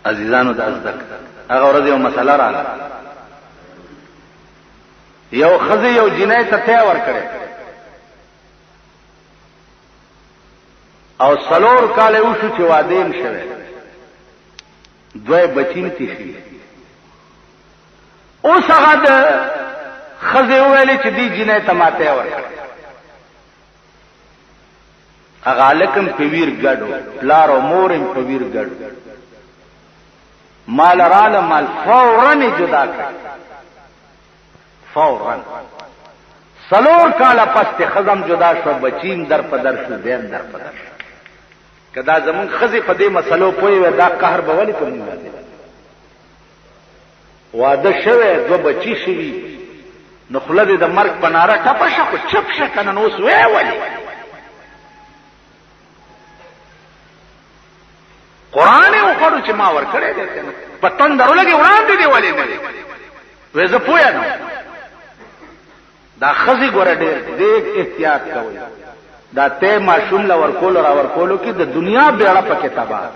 عزیزانو د ازدک هغه ورځ یو مسله راغله، یو خزه یو جنای ته ته ور کړې او سلور کال وشو چې واده یې شوه، دوی بچین تیشي. اوس هغه د خزه ویلې چې دی جنای ته ماته ور کړې، هغه لکم په ویر ګډو پلار او مورم په ویر ګډو، مال رال مال فورن جدا کړ، فورن سلور کاله پس ته خزم جدا شو، بچیم در پدر شو، دیم در پدر شو. کدا زمون خزی په دې مسلو پوي و دا قهر به ولي کوم نه دي. واده شوه دو بچی شوی نو خلد د مرګ پناره ټپشه کو چپ شه کنه نو سوې ولي. قران یې وخړو چې ما ور کړې دې کنه پتن درو لګي وړاندې دی ولي نه وې زه پوهه نه. دا خزی ګوره ډېر احتیاط کوي، دا ته معصوم لا ورکول را ورکولو کې د دنیا بیړه پکې تباہ.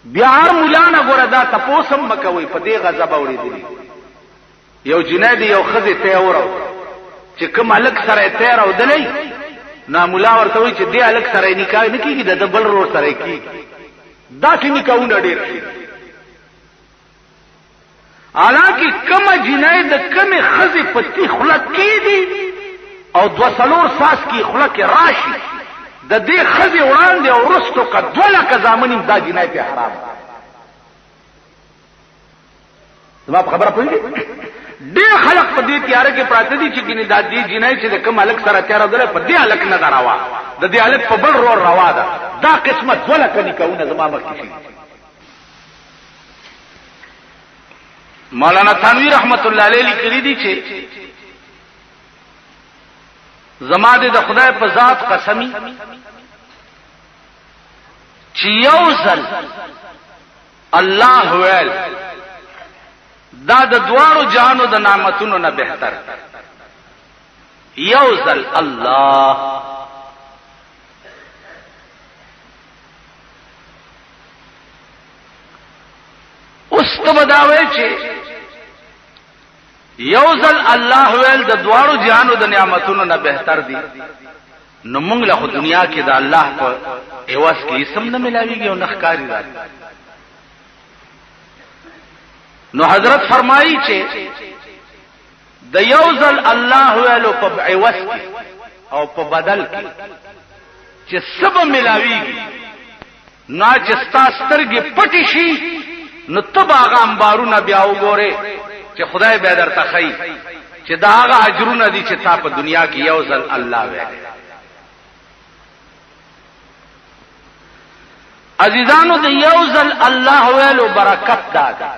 بیا هر مولانا ګوره دا تپوسم مکوي په دې غضب اورېدلی. یو جنادي یو خزی ته ورو چې کوم الک سره ته راودلې نا مولا ورته وي چې دې الک سره نکاح نه کیږي د بل ورو سره کیږي. دا چې نکاحونه ډېر شي، حالانکه کومه جنای د کومه خزی پتی خلق کی دي او دو سلور ساس کی خلق راشي د دې خزی وړاندې او رستو کا دوله کا زامن دا جنای په حرام. زما خبره پوهیږي ډېر خلق په دې تیار کې پراته دي چې ګینه د دې جنای چې د کوم الک سره تیار ده په دې الک نه راوا، د دې الک په بل روا ده. دا قسمت دوله کني کوونه زما مخکې شي. مولانا تنویر رحمت الله علیه لیکلی دي چې زما د خدای په ذات قسمی چې یو ځل الله ویل دا د دوارو جهانو د نعمتونو نه بهتر. یو ځل الله اوس ته بداوي چې یو ځل الله ویل د دوارو جهانو د نعمتونو نه بهتر دي، نو موږ له دنیا کې د الله په ایواز کې اسم نه ملاويږي او نخکاری راځي. نو حضرت فرمایي چې د یو ځل الله ویلو په ایواز کې او په بدل کې چې سب ملاويږي، نو چې ستاسو پټی شي نو تب هغه انبارونه بیا وګوره چې خدای به درته خی چې دا هغه اجرونه دي چې تا په دنیا کې یو ځل الله ویل. عزیزانو د یو ځل الله ویلو برکت دا ده.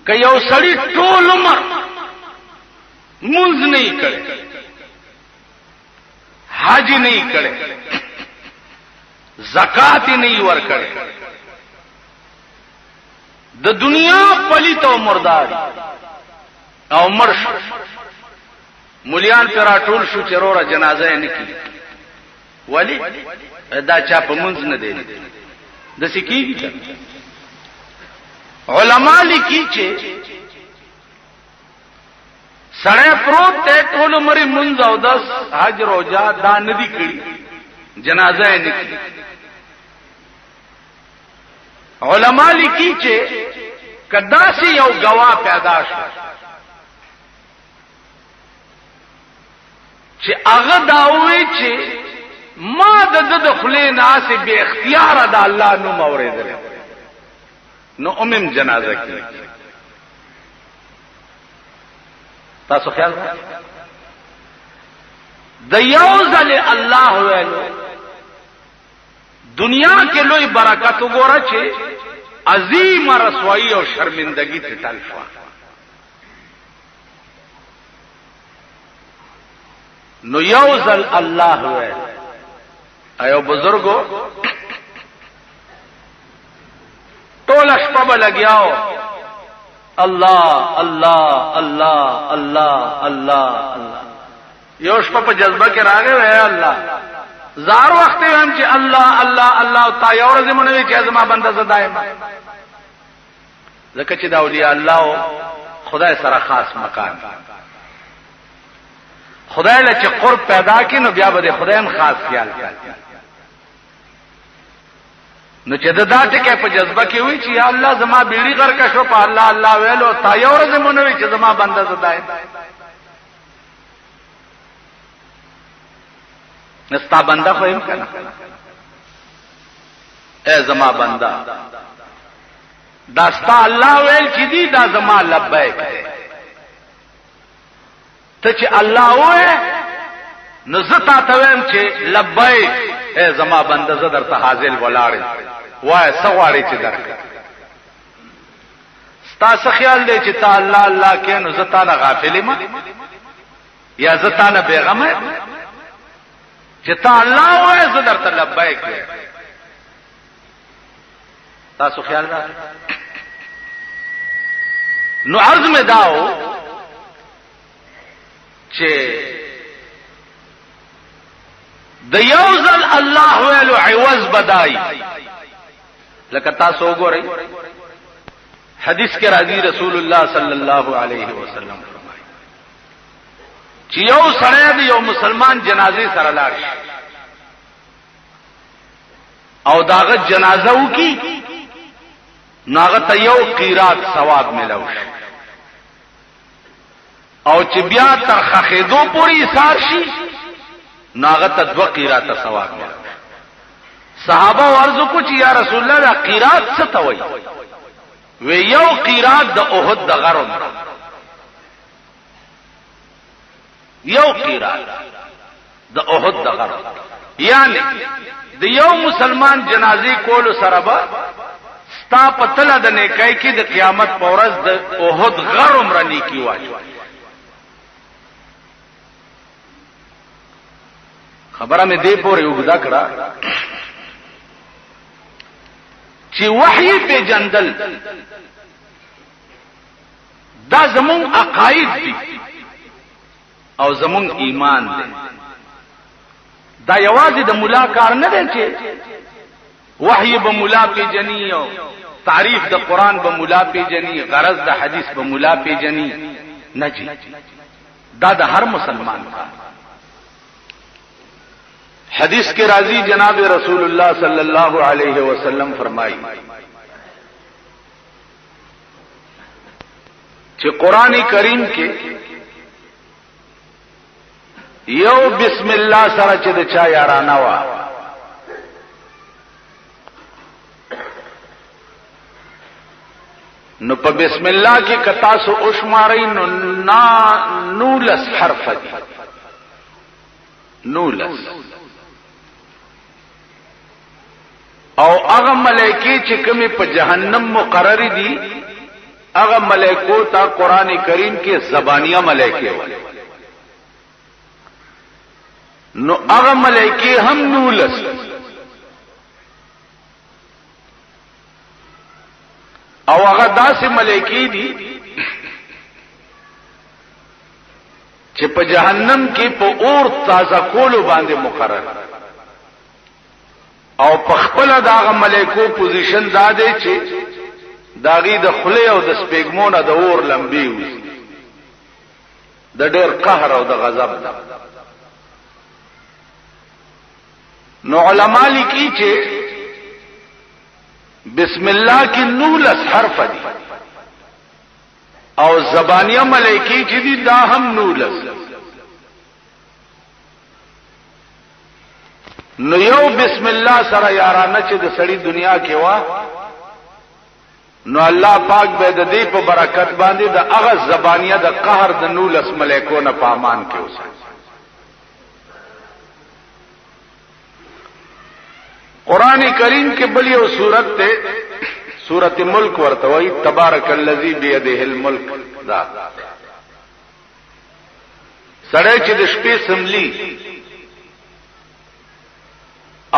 که یو سړی ټول عمر مونږ نه کړي، حج نه کړي، زکات نه ور کړي، د دنیا پلیت او مردار او مرش مليان پر ټول شو چروره جنازه نه کی ولی دا چا په منځ نه دی د سکیږي. علما لیکي چې سړی پروت ته ټول مری منځ او د حج روزه دا نه دی کړی، جنازه نه کی. علماء لیکي چې کدا سي یو گواه پیدا شو چې هغه داوي چې ما د خلې ناس به اختیار د الله نو موریدل نو امم جنازه کی. تاسو خیال د یو ځل الله ویلو دنیا کې لوی برکت وګوره چې عظیم رسوایی او شرمندگی ته ټل شو. نو یو ځل الله ویل ایو بزرګو ټول شپه به لګیاو الله الله الله الله الله الله. یو شپه په جذبه کې راغی وای الله زار وخت هم چې الله الله الله تا یو ورځ مونږ چې زما بنده ز دائم ځکه چې دا اولیاء الله خدای سره خاص مکان خدای له چې قرب پیدا کینو بیا به خدای هم خاص خیال کوي نو چې دا ټکه په جذبه کې وي چې یا الله زما بیړی غر کا شو په الله الله ویلو تا یو ورځ مونږ چې زما بنده ز دائم نستا بنده خو هم کنه اے زما بنده داستا الله ویل چې دی دا زما لبیک ته چې الله وې نو زتا ته ویم چې لبیک اے زما بنده زه درته حاضر ولاړ وای سغواړي چې درک ستا خیال دی چې تا الله الله کې نو زتا نه غافل ما یا زتا نه بیغمه چې تا الله وای زه درته لبیک تاسو خیال را نو عرض میں داو چې د یوزل الله ویلو عوض بدای لکه تاسو وګورئ حدیث کې راځي رسول الله صلی الله علیه وسلم فرمایي چې یو سړی د یو مسلمان جنازې سره لاړ شي او داغه جنازه وکي ناغه ته یو قیرات ثواب ملو شي او چې بیا تر خخېدو پوری ایثار شي ناغه ته 2 قیرات ثواب ملو صحابه ورزو کو چې یا رسول الله دا قیرات څه ته وایي وی یو قیرات د احد د غرم یو قیرات د احد د غرم یعنی د یو مسلمان جنازې کول سره به ستا پتل د نیکای کې د قیامت په ورځ د احد غرم را نیکی واجب خبره مې دې پورې وګدا کړه چې وحی په جندل دا زمون عقاید دي او زمون ایمان دی دا یوازې د مولا کار نه دی چې وحی به مولا پیجنی او تعریف د قران به مولا پیجنی غرض د حدیث به مولا پیجنی نه جی دا د هر مسلمان کار حدیث کے راضی جناب رسول اللہ صلی اللہ علیہ وسلم فرمائی کہ قرآن کریم کے یو بسم اللہ سره چې د چا یارانه وا نو په بسم الله کې کتا سو اوشماري نو نولس حرف دي نولس او هغه ملائکی چې کومه په جهنم مقرری دي هغه ملائکو ته قران کریم کې زبانیه ملائکه وایي نو هغه ملائکی هم نولس او هغه داسې ملائکی دي چې په جهنم کې په اور تازه کولو باندې مقرر او په خپل داغه ملائکو پوزیشن داده چې داغي د خله او د سپېګمونه د اور لمبي وي د ډېر قهر او د غضب ده نو علماء لیکي چې بسم الله کې نولس حرف دي او زبانیه ملائکی چې دي دا هم نولس نو یو بسم الله سره یارانه چې د سړی دنیا کې وا نو الله پاک به د دې په برکت باندې د هغه زبانیه د قهر د نولس ملائکو نه پامان کې اوسه قران کریم کې بل یو سورت ته سورت ملک ورته وایي تبارک الذی بیده الملک دا سړی چې د شپې سملی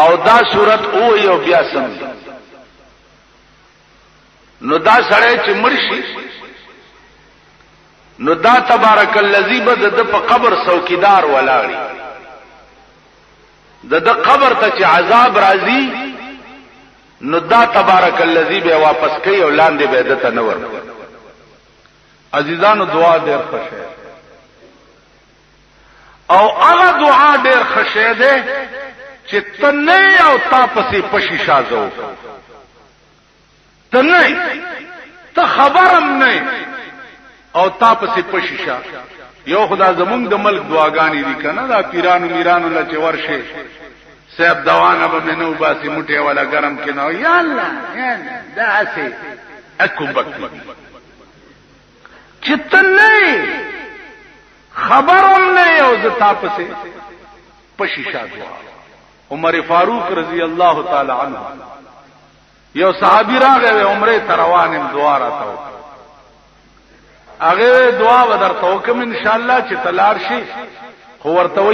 او دا سورت او یو بیا سملی نو دا سړی چې مرشي نو دا تبارک الذی بد د په قبر څوکیدار ولاړی د قبر ته چې عذاب راځي نو دا تبارک الذی به واپس کوي او لاندې به دته نه ورکوي. عزیزانو دعا ډېر خوشه او هغه دعا ډېر خوشه ده چې تنه او تاسو پشي شازو تنه ته خبرم نه او تاسو پشي شا. یو خدا زمونږ د ملک دعاګانی دي کنه دا پیرانو میرانو لا چې ورشه صاحب دوانه به نو باسي موټه والا ګرم کینو یا الله دا سي اكو بکي چتنه خبرم نه او ز تاسو پشي شا دعا. عمر فاروق رضی الله تعالی عنہ یو صحابی راغی عمره تروانم دعا راته هغه دعا ودرته وکم ان شاء الله چې تلار شي خو ورته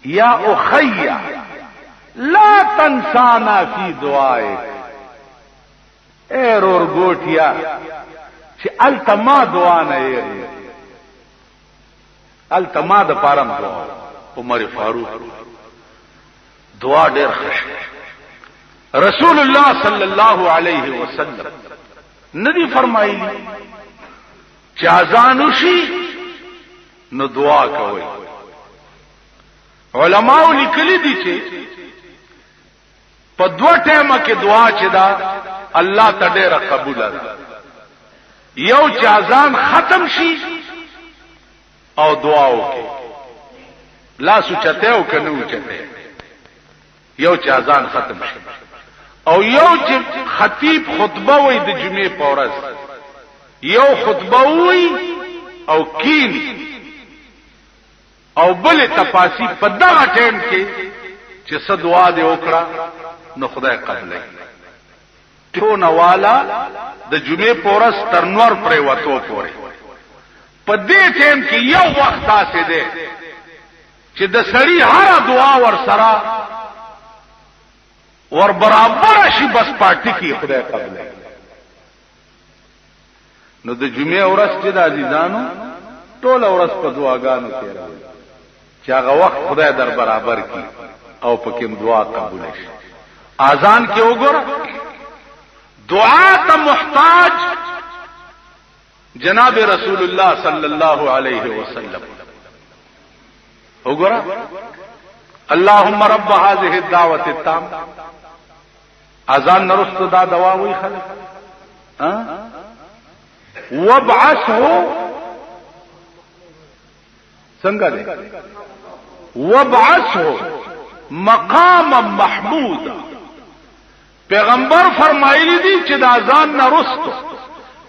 یا اخي لا تنسانا فی دعائک اے رور ګوټیا چې التما دعا نه یې التما د پارم دعا. عمر فاروق دعا ډېر خوښه. رسول الله صلی الله علیه وسلم ندی فرمایلی چې اذان وشي نو دعا کوي. علماء لیکلي دي چې په دوه ټیمه کې دعا چې دا الله ته ډېره قبول ده. یو چې اذان ختم شي او دعا وکړي لا سوچته او کنه وچته یو چې اذان ختم شي او یو چې خطیب خطبه وای د جمعې په ورځ یو خطبه وای او کین او بل تفاصیل په دغه ټیم کې چې څه دعا دې وکړه نو خدای قبلای. ټونه والا د جمعې په ورځ تر نور پرې وته پورې په دې ټیم کې یو وخت تاسو دې چې د سړی هر دعا ور سره ور برابر شي بس پارټي کې خدای قبلای. نو د جمعې ورځ چې د عزیزانو ټول ورځ په دعاګانو کې راوي چې هغه وخت خدای در برابر کی او پکې دعا قبول شي. اذان کې وګوره دعا ته محتاج جناب رسول الله صلی الله علیه وسلم. وګوره اللهم رب هذه الدعوه التامه اذان نرست دا دعا وی خلک وابعثه څنګه ده وابعثه مقاما محمودا. پیغمبر فرمایلی دي چې د اذان نرست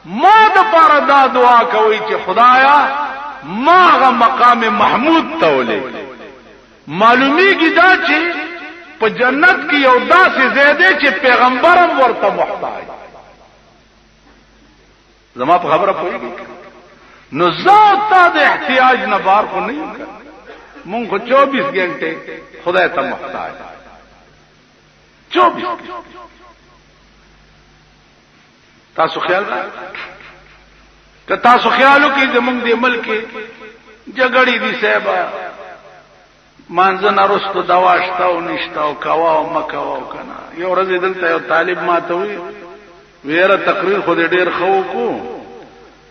ما د پاره دا دعا کوي چې خدایا ما غ مقام محمود تولې. معلومیږي دا چې په جنت کې یو داسې زیاده چې پیغمبرم ورته محتاج. زما په خبره پوهیږي نو ذات د احتیاج نه بار خو نه مونږ 24 غنټه خدای ته محتاج 24. تاسو خیال که تاسو خیالو کې زمونږ د ملک جګړې دي صاحب مانځنه رستو دواښتا او نشتا او کوا او مکوا او کنه. یو ورځ دلته یو طالب ماته وی ویره تقریر خو دې ډیر خو کو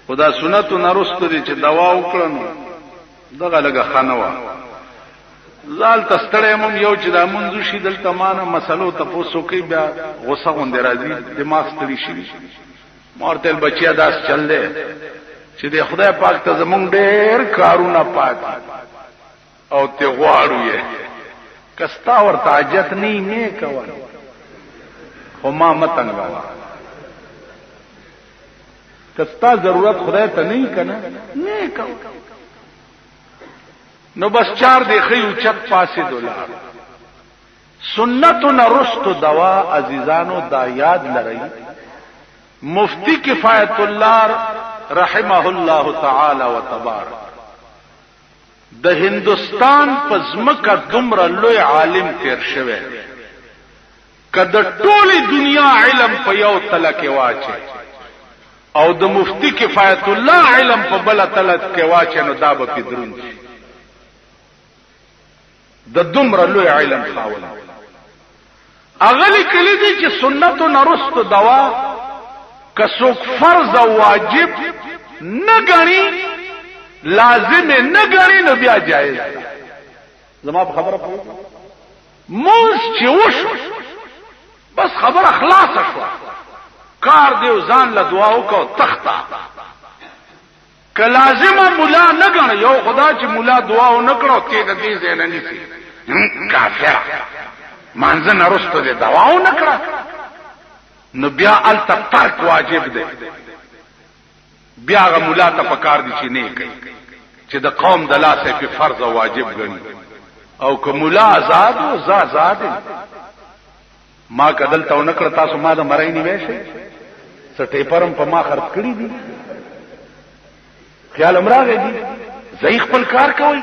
خدا سنت نرستو دي چې دوا وکړنو دغه لګه خانوا زال تستړې مم یو چې دا منځو شي دلته مانه مسلو ته پوسو کې بیا غوسه غوندې راځي دماغ ستړي شي مورتل بچیا داس چل دے چې د خدای پاک ته زمونږ ډېر کارونه پات او ته غواړو یې کستا ورته حاجت نه کول خو ما متنګا کستا ضرورت خدای ته نه کنه نه کو نو بس 4 دیخی اوچت پاسې دولار سنت نرست دوا. عزیزانو دا یاد لرئ مفتی کفایت الله رحمه الله تعالی و تبارک د هندستان په ځمکه دومره لوی عالم تیر شوی کله ټوله دنیا علم په یو تله کې واچي او د مفتی کفایت الله علم په بل تله کې واچي نو دا به درون شي. د دومره لوی علم خاوند اغلی کلی دی چې سنت و نرست دوا کسوک فرض و واجب نگنی لازم نگنی نو بیا جائز زما په خبره پوه موس چې وشو بس خبر اخلاص شو کار دیو ځان له دعا وکاو تختا که لازمه مولا نگن یو خدا چې مولا دعا و نکړو ته د دې ځای نه نیسی کافر مانځه نرستو دې دعا و نکړه نو بیا الته ترک واجب دی بیا غ مولا ته پکار دي چې نه کوي چې د قوم د لاسه په فرض او واجب غني او که مولا آزاد او آزاد ما کدل ته نکړه تاسو ما د مړی نیوي شي سټې پرم په ما خرڅ کړی دي خیال امراغه دي زئی خپل کار کوي